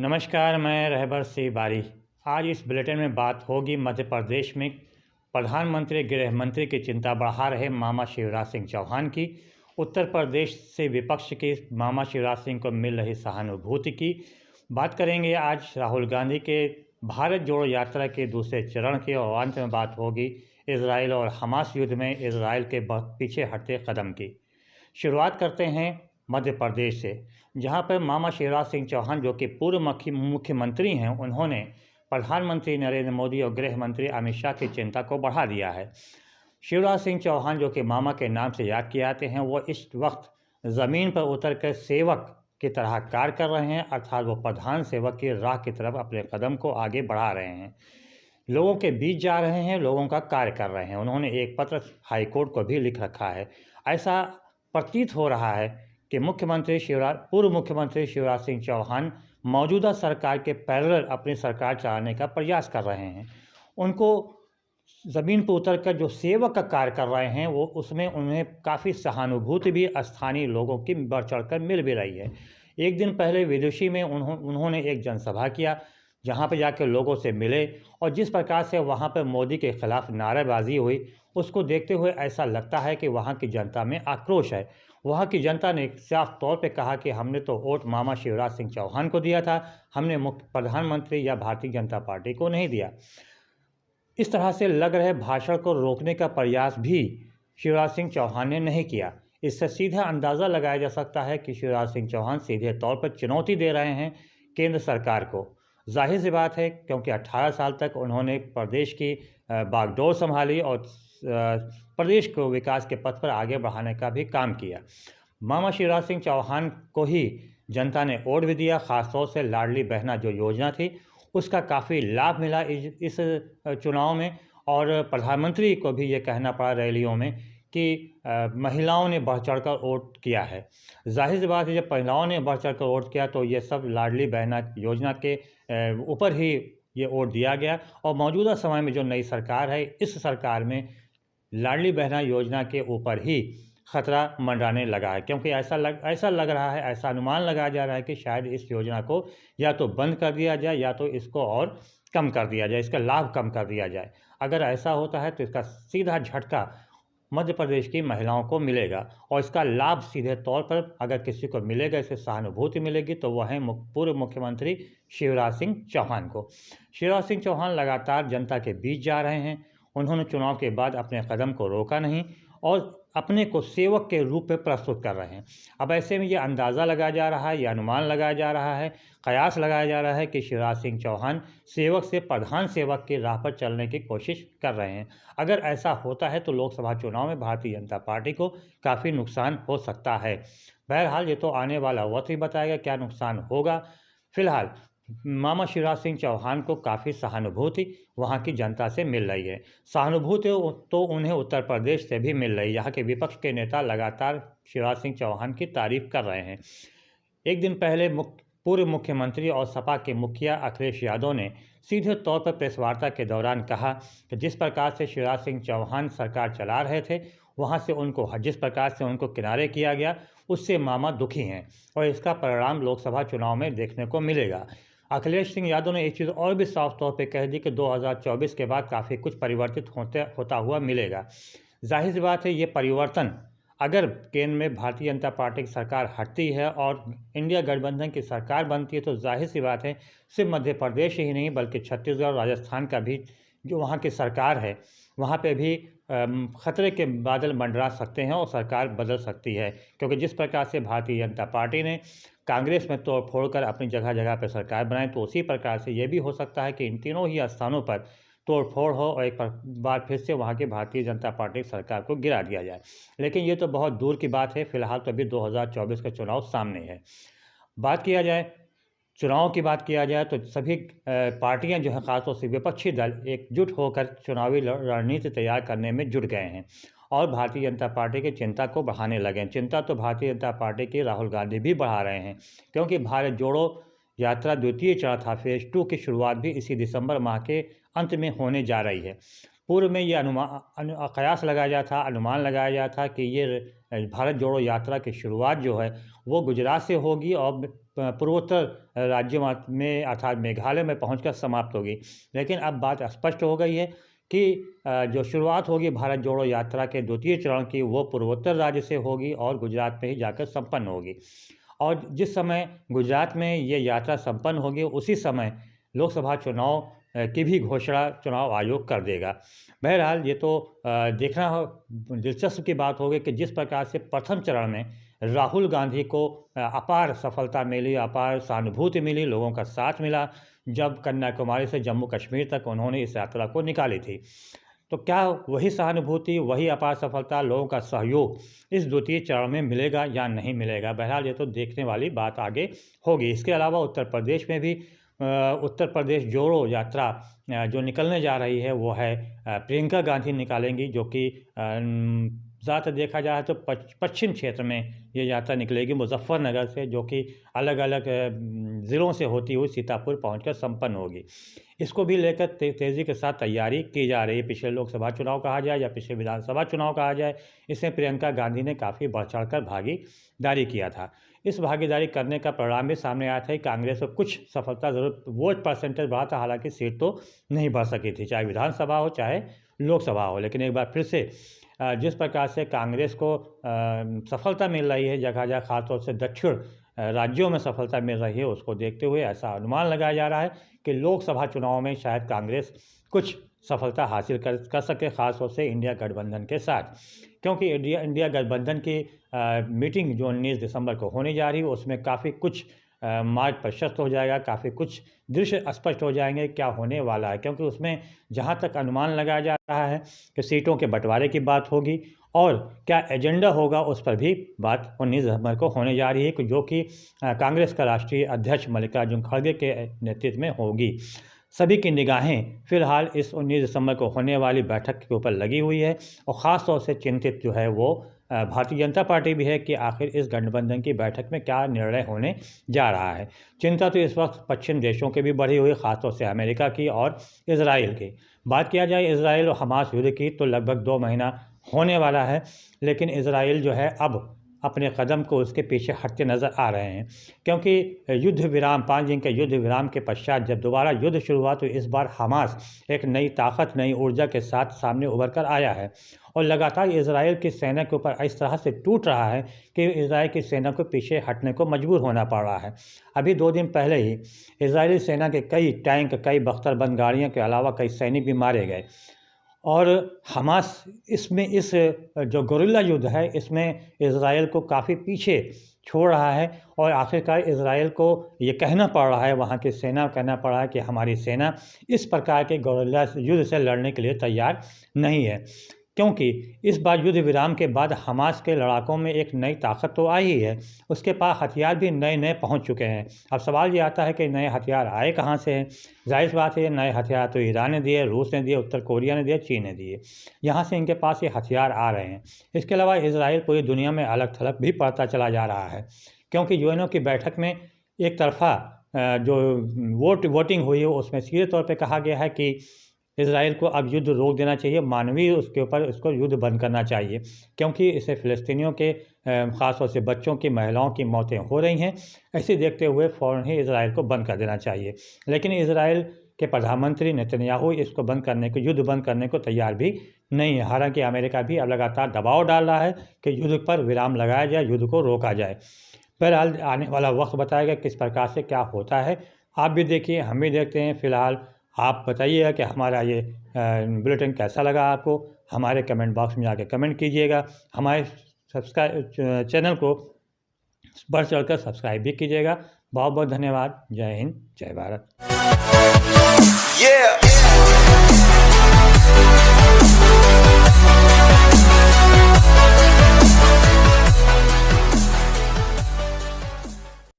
नमस्कार, मैं रहबर सिंह बारी। आज इस बुलेटिन में बात होगी मध्य प्रदेश में प्रधानमंत्री गृह मंत्री की चिंता बढ़ा रहे मामा शिवराज सिंह चौहान की। उत्तर प्रदेश से विपक्ष के मामा शिवराज सिंह को मिल रही सहानुभूति की बात करेंगे। आज राहुल गांधी के भारत जोड़ो यात्रा के दूसरे चरण की और अंत में बात होगी इजराइल और हमास युद्ध में इजराइल के पीछे हटते कदम की। शुरुआत करते हैं मध्य प्रदेश से, जहां पर मामा शिवराज सिंह चौहान जो कि पूर्व मुख्यमंत्री हैं, उन्होंने प्रधानमंत्री नरेंद्र मोदी और गृह मंत्री अमित शाह की चिंता को बढ़ा दिया है। शिवराज सिंह चौहान जो कि मामा के नाम से याद किए जाते हैं, वो इस वक्त ज़मीन पर उतरकर सेवक की तरह कार्य कर रहे हैं, अर्थात वो प्रधान सेवक की राह की तरफ अपने कदम को आगे बढ़ा रहे हैं, लोगों के बीच जा रहे हैं, लोगों का कार्य कर रहे हैं। उन्होंने एक पत्र हाईकोर्ट को भी लिख रखा है। ऐसा प्रतीत हो रहा है कि पूर्व मुख्यमंत्री शिवराज सिंह चौहान मौजूदा सरकार के पैरेलल अपनी सरकार चलाने का प्रयास कर रहे हैं। उनको ज़मीन पर उतरकर जो सेवक का कार्य कर रहे हैं, वो उसमें उन्हें काफ़ी सहानुभूति भी स्थानीय लोगों की बढ़ चढ़कर मिल भी रही है। एक दिन पहले विदुषी में उन्होंने एक जनसभा किया, जहाँ पर जाकर लोगों से मिले, और जिस प्रकार से वहाँ पर मोदी के खिलाफ नारेबाजी हुई, उसको देखते हुए ऐसा लगता है कि वहाँ की जनता में आक्रोश है। वहाँ की जनता ने साफ तौर पे कहा कि हमने तो वोट मामा शिवराज सिंह चौहान को दिया था, हमने प्रधानमंत्री या भारतीय जनता पार्टी को नहीं दिया। इस तरह से लग रहे भाषण को रोकने का प्रयास भी शिवराज सिंह चौहान ने नहीं किया। इससे सीधा अंदाज़ा लगाया जा सकता है कि शिवराज सिंह चौहान सीधे तौर पर चुनौती दे रहे हैं केंद्र सरकार को। जाहिर सी बात है, क्योंकि 18 साल तक उन्होंने प्रदेश की बागडोर संभाली और प्रदेश को विकास के पथ पर आगे बढ़ाने का भी काम किया। मामा शिवराज सिंह चौहान को ही जनता ने वोट भी दिया। ख़ासतौर से लाडली बहना जो योजना थी, उसका काफ़ी लाभ मिला इस चुनाव में। और प्रधानमंत्री को भी ये कहना पड़ा रैलियों में कि महिलाओं ने बढ़ चढ़ कर वोट किया है। जाहिर सी बात है, जब महिलाओं ने बढ़ चढ़ कर वोट किया तो ये सब लाडली बहना योजना के ऊपर ही ये वोट दिया गया। और मौजूदा समय में जो नई सरकार है, इस सरकार में लाडली बहना योजना के ऊपर ही खतरा मंडराने लगा है, क्योंकि ऐसा लग रहा है, ऐसा अनुमान लगाया जा रहा है कि शायद इस योजना को या तो बंद कर दिया जाए या तो इसको और कम कर दिया जाए, इसका लाभ कम कर दिया जाए। अगर ऐसा होता है तो इसका सीधा झटका मध्य प्रदेश की महिलाओं को मिलेगा, और इसका लाभ सीधे तौर पर अगर किसी को मिलेगा, इससे सहानुभूति मिलेगी, तो वह है पूर्व मुख्यमंत्री शिवराज सिंह चौहान को। शिवराज सिंह चौहान लगातार जनता के बीच जा रहे हैं। उन्होंने चुनाव के बाद अपने कदम को रोका नहीं और अपने को सेवक के रूप में प्रस्तुत कर रहे हैं। अब ऐसे में ये अंदाज़ा लगाया जा रहा है, ये अनुमान लगाया जा रहा है, कयास लगाया जा रहा है कि शिवराज सिंह चौहान सेवक से प्रधान सेवक की राह पर चलने की कोशिश कर रहे हैं। अगर ऐसा होता है तो लोकसभा चुनाव में भारतीय जनता पार्टी को काफ़ी नुकसान हो सकता है। बहरहाल ये तो आने वाला वक्त ही बताएगा क्या नुकसान होगा। फिलहाल मामा शिवराज सिंह चौहान को काफ़ी सहानुभूति वहाँ की जनता से मिल रही है। सहानुभूति तो उन्हें उत्तर प्रदेश से भी मिल रही है। यहाँ के विपक्ष के नेता लगातार शिवराज सिंह चौहान की तारीफ कर रहे हैं। एक दिन पहले पूर्व मुख्यमंत्री और सपा के मुखिया अखिलेश यादव ने सीधे तौर पर प्रेस वार्ता के दौरान कहा कि जिस प्रकार से शिवराज सिंह चौहान सरकार चला रहे थे, वहाँ से जिस प्रकार से उनको किनारे किया गया, उससे मामा दुखी हैं और इसका परिणाम लोकसभा चुनाव में देखने को मिलेगा। अखिलेश सिंह यादव ने एक चीज़ और भी साफ तौर पे कह दी कि 2024 के बाद काफ़ी कुछ परिवर्तित होता हुआ मिलेगा। जाहिर सी बात है, ये परिवर्तन अगर केंद्र में भारतीय जनता पार्टी की सरकार हटती है और इंडिया गठबंधन की सरकार बनती है, तो जाहिर सी बात है सिर्फ मध्य प्रदेश ही नहीं बल्कि छत्तीसगढ़ और राजस्थान का भी जो वहाँ की सरकार है, वहाँ पे भी खतरे के बादल मंडरा सकते हैं और सरकार बदल सकती है। क्योंकि जिस प्रकार से भारतीय जनता पार्टी ने कांग्रेस में तोड़ फोड़ कर अपनी जगह जगह पर सरकार बनाई, तो उसी प्रकार से ये भी हो सकता है कि इन तीनों ही स्थानों पर तोड़ फोड़ हो और एक बार फिर से वहाँ की भारतीय जनता पार्टी की सरकार को गिरा दिया जाए। लेकिन ये तो बहुत दूर की बात है। फिलहाल तो अभी 2024 का चुनाव सामने है। चुनाव की बात किया जाए तो सभी पार्टियां जो है, खासतौर से विपक्षी दल, एकजुट होकर चुनावी रणनीति तैयार करने में जुट गए हैं और भारतीय जनता पार्टी की चिंता को बढ़ाने लगे हैं। चिंता तो भारतीय जनता पार्टी के राहुल गांधी भी बढ़ा रहे हैं, क्योंकि भारत जोड़ो यात्रा द्वितीय चरण था, फेज़ 2 की शुरुआत भी इसी दिसंबर माह के अंत में होने जा रही है। पूर्व में ये कयास लगाया था, अनुमान लगाया गया था कि ये भारत जोड़ो यात्रा की शुरुआत जो है वो गुजरात से होगी और पूर्वोत्तर राज्यों में अर्थात मेघालय में पहुंचकर समाप्त होगी। लेकिन अब बात स्पष्ट हो गई है कि जो शुरुआत होगी भारत जोड़ो यात्रा के द्वितीय चरण की, वो पूर्वोत्तर राज्य से होगी और गुजरात में ही जाकर संपन्न होगी। और जिस समय गुजरात में ये यात्रा संपन्न होगी, उसी समय लोकसभा चुनाव की भी घोषणा चुनाव आयोग कर देगा। बहरहाल ये तो देखना दिलचस्प की बात होगी कि जिस प्रकार से प्रथम चरण में राहुल गांधी को अपार सफलता मिली, अपार सहानुभूति मिली, लोगों का साथ मिला, जब कन्याकुमारी से जम्मू कश्मीर तक उन्होंने इस यात्रा को निकाली थी। तो क्या वही सहानुभूति, वही अपार सफलता, लोगों का सहयोग इस द्वितीय चरण में मिलेगा या नहीं मिलेगा? बहरहाल ये तो देखने वाली बात आगे होगी। इसके अलावा उत्तर प्रदेश में भी उत्तर प्रदेश जोड़ो यात्रा जो निकलने जा रही है वो है प्रियंका गांधी निकालेंगी, जो कि ज़्यादातर देखा जाए तो पश्चिम क्षेत्र में ये यात्रा निकलेगी मुजफ्फरनगर से, जो कि अलग अलग ज़िलों से होती हुई सीतापुर पहुंचकर संपन्न होगी। इसको भी लेकर तेज़ी के साथ तैयारी की जा रही है। पिछले लोकसभा चुनाव कहा जाए या पिछले विधानसभा चुनाव कहा जाए, इसमें प्रियंका गांधी ने काफ़ी बढ़ चढ़कर भागीदारी किया था। इस भागीदारी करने का परिणाम भी सामने आया था कि कांग्रेस को कुछ सफलता ज़रूर, वोट परसेंटेज बढ़ा था, हालांकि सीट तो नहीं बढ़ सकी थी, चाहे विधानसभा हो चाहे लोकसभा हो। लेकिन एक बार फिर से जिस प्रकार से कांग्रेस को सफलता मिल रही है जगह जगह, खासतौर से दक्षिण राज्यों में सफलता मिल रही है, उसको देखते हुए ऐसा अनुमान लगाया जा रहा है कि लोकसभा चुनाव में शायद कांग्रेस कुछ सफलता हासिल कर सके, खासतौर से इंडिया गठबंधन के साथ। क्योंकि इंडिया गठबंधन की मीटिंग जो 19 दिसंबर को होने जा रही है, उसमें काफ़ी कुछ मार्ग प्रशस्त हो जाएगा, काफ़ी कुछ दृश्य स्पष्ट हो जाएंगे क्या होने वाला है। क्योंकि उसमें जहाँ तक अनुमान लगाया जा रहा है कि सीटों के बंटवारे की बात होगी और क्या एजेंडा होगा, उस पर भी बात 19 दिसंबर को होने जा रही है, जो कि कांग्रेस का राष्ट्रीय अध्यक्ष मल्लिकार्जुन खड़गे के नेतृत्व में होगी। सभी की निगाहें फिलहाल इस 19 दिसंबर को होने वाली बैठक के ऊपर लगी हुई है और ख़ास तौर से चिंतित जो है वो भारतीय जनता पार्टी भी है कि आखिर इस गठबंधन की बैठक में क्या निर्णय होने जा रहा है। चिंता तो इस वक्त पश्चिम देशों की भी बढ़ी हुई, ख़ासतौर से अमेरिका की और इजराइल की। बात किया जाए इजराइल और हमास युद्ध की, तो लगभग 2 महीना होने वाला है, लेकिन इजराइल जो है अब अपने कदम को उसके पीछे हटते नज़र आ रहे हैं। क्योंकि युद्ध विराम, 5 दिन के युद्ध विराम के पश्चात जब दोबारा युद्ध शुरू हुआ, तो इस बार हमास एक नई ताकत, नई ऊर्जा के साथ सामने उभर कर आया है और लगातार इजराइल की सेना के ऊपर इस तरह से टूट रहा है कि इजराइल की सेना को पीछे हटने को मजबूर होना पड़ रहा है। अभी 2 दिन पहले ही इजरायली सेना के कई टैंक, कई बख्तरबंद गाड़ियों के अलावा कई सैनिक भी मारे गए और हमास इसमें इस जो गोरिल्ला युद्ध है, इसमें इजराइल को काफ़ी पीछे छोड़ रहा है और आखिरकार इजराइल को ये कहना पड़ रहा है, वहाँ की सेना को कहना पड़ रहा है कि हमारी सेना इस प्रकार के गोरिल्ला युद्ध से लड़ने के लिए तैयार नहीं है। क्योंकि इस बार युद्ध विराम के बाद हमास के लड़ाकों में एक नई ताकत तो आई ही है, उसके पास हथियार भी नए नए पहुंच चुके हैं। अब सवाल ये आता है कि नए हथियार आए कहां से हैं? जाहिर बात है ये नए हथियार तो ईरान ने दिए, रूस ने दिए, उत्तर कोरिया ने दिए, चीन ने दिए, यहाँ से इनके पास ये हथियार आ रहे हैं। इसके अलावा इजराइल पूरी दुनिया में अलग थलग भी पड़ता चला जा रहा है, क्योंकि यूएनओ की बैठक में एक तरफा जो वोटिंग हुई है उसमें सीधे तौर पर कहा गया है कि इजराइल को अब युद्ध रोक देना चाहिए, मानवीय उसके ऊपर उसको युद्ध बंद करना चाहिए, क्योंकि इससे फ़िलिस्तीनियों के ख़ासतौर से बच्चों की, महिलाओं की मौतें हो रही हैं। ऐसे देखते हुए फ़ौरन ही इजराइल को बंद कर देना चाहिए। लेकिन इजराइल के प्रधानमंत्री नेतन्याहू इसको बंद करने को, युद्ध बंद करने को तैयार भी नहीं है। हालांकि अमेरिका भी अब लगातार दबाव डाल रहा है कि युद्ध पर विराम लगाया जाए, युद्ध को रोका जाए। बहरहाल आने वाला वक्त बताएगा किस प्रकार से क्या होता है। आप भी देखिए, हम भी देखते हैं। फ़िलहाल आप बताइएगा कि हमारा ये बुलेटिन कैसा लगा आपको। हमारे कमेंट बॉक्स में जाके कमेंट कीजिएगा। हमारे चैनल को बढ़ चढ़कर सब्सक्राइब भी कीजिएगा। बहुत बहुत धन्यवाद। जय हिंद, जय भारत।